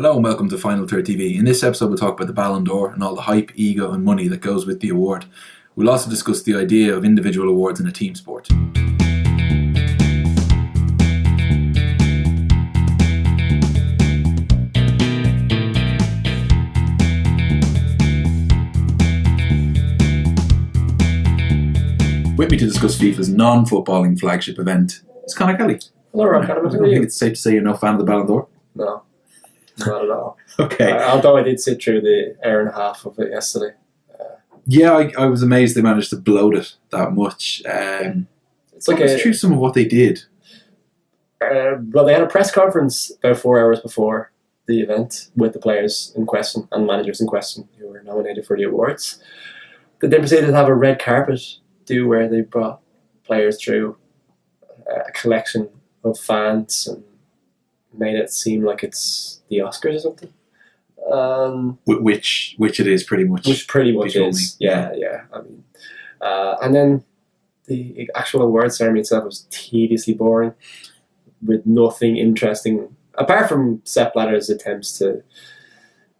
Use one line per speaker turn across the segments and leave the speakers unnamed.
Hello and welcome to Final Third TV. In this episode we'll talk about the Balon d'Or and all the hype, ego and money that goes with the award. We'll also discuss the idea of individual awards in a team sport. With me to discuss FIFA's non-footballing flagship event is Conor Kelly.
Hello, Rob.
I don't think it's safe to say you're no fan of the Balon d'Or.
No, not at all.
Okay.
Although I did sit through the hour and a half of it yesterday.
Yeah, I was amazed they managed to bloat it that much.
It's like
through some of what they did.
Well, they had a press conference about 4 hours before the event with the players in question and managers in question who were nominated for the awards. They then proceeded to have a red carpet do where they brought players through a collection of fans and made it seem like it's the Oscars or something.
Which it is pretty much.
Which pretty much is. Yeah. I mean, and then the actual award ceremony itself was tediously boring, with nothing interesting apart from Sepp Blatter's attempts to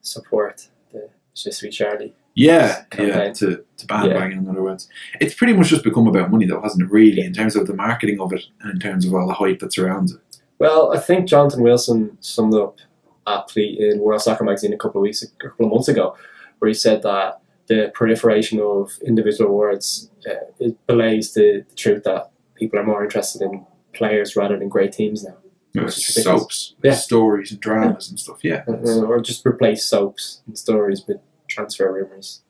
support the Je suis Charlie.
Yeah,
campaign.
to bandwagon, in other words. It's pretty much just become about money, though, hasn't it, really, in terms of the marketing of it and in terms of all the hype that surrounds it.
Well, I think Jonathan Wilson summed it up aptly in World Soccer Magazine a couple of months ago, where he said that the proliferation of individual awards it belays the truth that people are more interested in players rather than great teams now.
Soaps, stories and dramas and stuff,
or just replace soaps and stories with transfer rumours.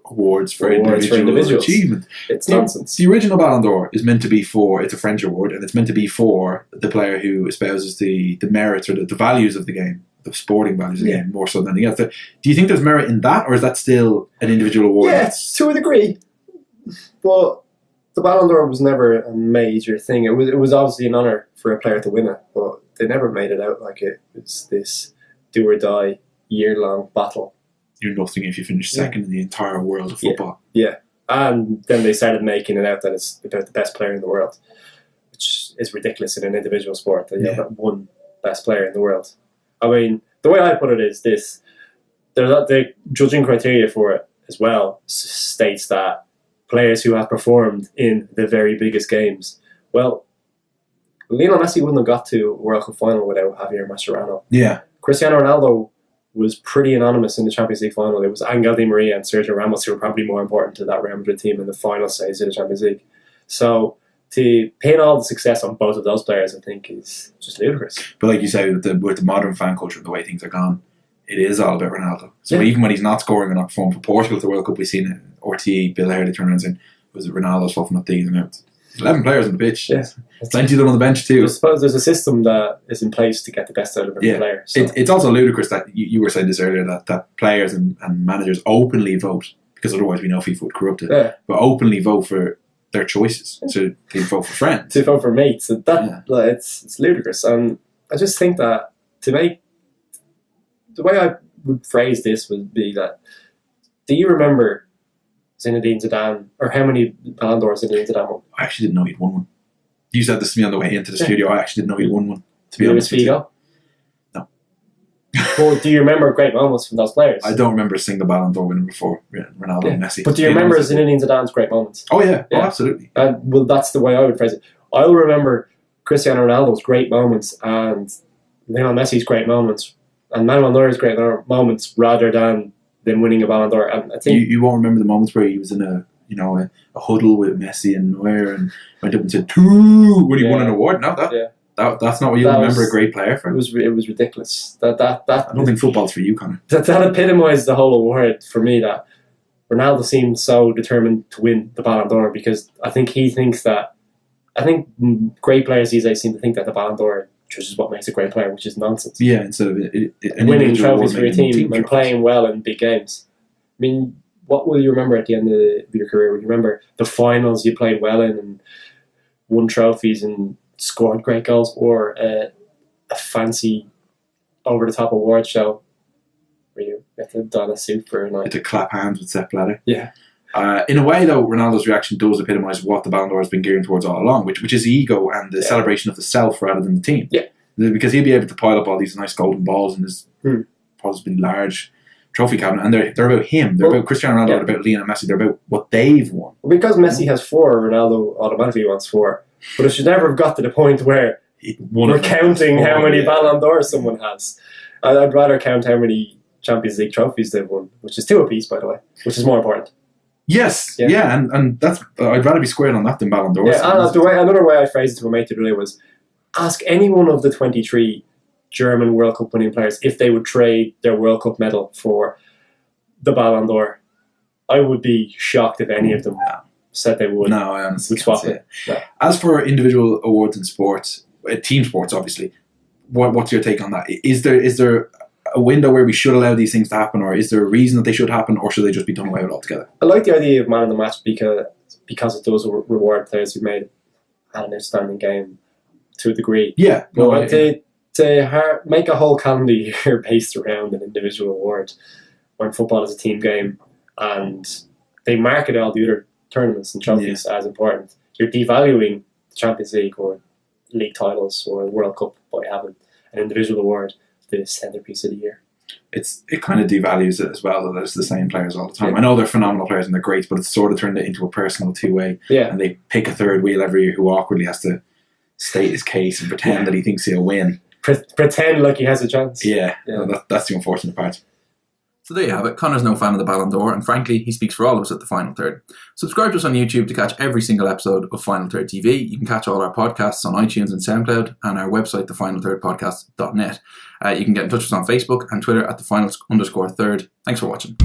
Awards for individual achievement.
It's nonsense.
The original Balon d'Or is meant to be it's a French award, and it's meant to be for the player who espouses the merits or the values of the game, the sporting values of the game, more so than anything else. Do you think there's merit in that, or is that still an individual award?
Yes, to a degree. But the Balon d'Or was never a major thing. It was obviously an honour for a player to win it, but they never made it out like it was this do or die year-long battle.
You're nothing if you finish second in the entire world of football.
Yeah. And then they started making it out that it's about the best player in the world, which is ridiculous in an individual sport that you have one best player in the world. I mean, the way I put it is this: the judging criteria for it as well states that players who have performed in the very biggest games. Well, Lionel Messi wouldn't have got to a World Cup final without Javier Mascherano.
Yeah.
Cristiano Ronaldo was pretty anonymous in the Champions League final. It was Angel Di Maria and Sergio Ramos who were probably more important to that Real Madrid team in the final stage of the Champions League. So to pin all the success on both of those players, I think, is just ludicrous.
But like you say, with the modern fan culture and the way things are gone, it is all about Ronaldo. So even when he's not scoring or not performing for Portugal at the World Cup, we've seen RTE, Bill Hurley turn around saying, was it Ronaldo's fault for not digging them out? 11 players on the pitch. Yeah. Plenty of them on the bench too.
I suppose there's a system that is in place to get the best out of every player. So.
It's also ludicrous that you were saying this earlier, that players and managers openly vote, because otherwise we know FIFA would corrupt it, but openly vote for their choices. So they vote for friends.
To vote for mates. It's ludicrous. And I just think that the way I would phrase this would be that, do you remember Zinedine Zidane, or how many Ballon d'Ors Zinedine Zidane won?
I actually didn't know he'd won one. You said this to me on the way into the studio. I actually didn't know he'd won one, to be honest with you. No.
Well, do you remember great moments from those players?
I don't remember a single Ballon d'Or winner before Ronaldo and Messi.
But do you remember Zinedine Zidane's great moments?
Oh yeah. Oh, absolutely.
Well, that's the way I would phrase it. I'll remember Cristiano Ronaldo's great moments and Lionel Messi's great moments and Manuel Neuer's great moments rather than them winning a Ballon d'Or. And I think
you won't remember the moments where he was in a huddle with Messi and Neuer and went up and said "Two" when he won an award. No, that's not what you remember a great player for.
It was ridiculous. That
I don't think football's for you, Conor.
That epitomised the whole award for me. That Ronaldo seemed so determined to win the Ballon d'Or because I think he thinks that. I think great players these days seem to think that the Ballon d'Or is what makes a great player, which is nonsense.
Yeah, instead of
winning trophies for your team and playing well in big games. I mean, what will you remember at the end of your career? Will you remember the finals you played well in and won trophies and scored great goals, or a fancy over-the-top award show where you get to don a suit for a night?
To clap hands with Sepp Blatter.
Yeah.
In a way, though, Ronaldo's reaction does epitomise what the Ballon d'Or has been gearing towards all along, which is ego and the celebration of the self rather than the team.
Yeah.
because he'll be able to pile up all these nice golden balls in his possibly large trophy cabinet, and they're about him. They're about Cristiano Ronaldo, they're about Lionel Messi, they're about what they've won.
Well, because Messi has 4, Ronaldo automatically wants 4. But it should never have got to the point where we're counting how many Ballon d'Ors someone has. I'd rather count how many Champions League trophies they've won, which is 2 apiece, by the way, which is more important.
Yes, and that's I'd rather be squared on that than Ballon d'Ors.
Yeah, another way I phrased it to a mate today was, ask any one of the 23 German World Cup winning players if they would trade their World Cup medal for the Ballon d'Or. I would be shocked if any of them said they would.
No, I honestly
would swap it.
No. As for individual awards in sports, team sports, obviously, what's your take on that? Is there a window where we should allow these things to happen, or is there a reason that they should happen, or should they just be done away with altogether?
I like the idea of man of the match because it does reward players who had an outstanding game to a degree.
Yeah,
to make a whole calendar year based around an individual award when football is a team game and they market all the other tournaments and trophies as important. You're devaluing the Champions League or league titles or the World Cup by having an individual award, the centerpiece of the year.
It kind of devalues it as well that it's the same players all the time. I know they're phenomenal players and they're great, but it's sort of turned it into a personal two-way.
Yeah.
And they pick a third wheel every year who awkwardly has to state his case and pretend that he thinks he'll win.
Pretend like he has a chance.
Yeah. That's the unfortunate part.
So there you have it. Conor's no fan of the Ballon d'Or, and frankly, he speaks for all of us at the Final Third. Subscribe to us on YouTube to catch every single episode of Final Third TV. You can catch all our podcasts on iTunes and SoundCloud, and our website, thefinalthirdpodcast.net. You can get in touch with us on Facebook and Twitter at @the_final_third. Thanks for watching.